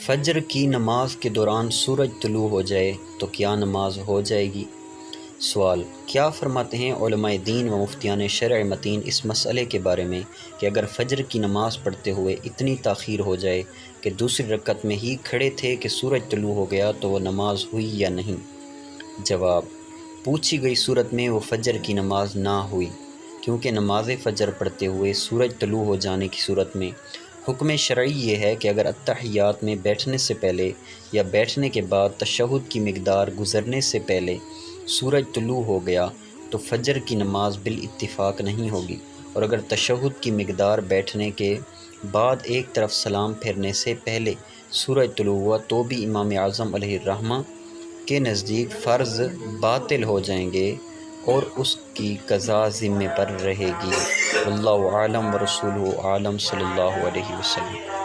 فجر کی نماز کے دوران سورج طلوع ہو جائے تو کیا نماز ہو جائے گی؟ سوال: کیا فرماتے ہیں علماء دین و مفتیان شرع متین اس مسئلے کے بارے میں کہ اگر فجر کی نماز پڑھتے ہوئے اتنی تاخیر ہو جائے کہ دوسری رکعت میں ہی کھڑے تھے کہ سورج طلوع ہو گیا تو وہ نماز ہوئی یا نہیں؟ جواب: پوچھی گئی صورت میں وہ فجر کی نماز نہ ہوئی، کیونکہ نماز فجر پڑھتے ہوئے سورج طلوع ہو جانے کی صورت میں حکم شرعی یہ ہے کہ اگر اتحیات میں بیٹھنے سے پہلے یا بیٹھنے کے بعد تشہد کی مقدار گزرنے سے پہلے سورج طلوع ہو گیا تو فجر کی نماز بالاتفاق نہیں ہوگی، اور اگر تشہد کی مقدار بیٹھنے کے بعد ایک طرف سلام پھیرنے سے پہلے سورج طلوع ہوا تو بھی امام اعظم علیہ الرحمہ کے نزدیک فرض باطل ہو جائیں گے اور اس کی قضا ذمے پر رہے گی۔ واللہ اعلم ورسولہ اعلم، صلی اللہ علیہ وسلم۔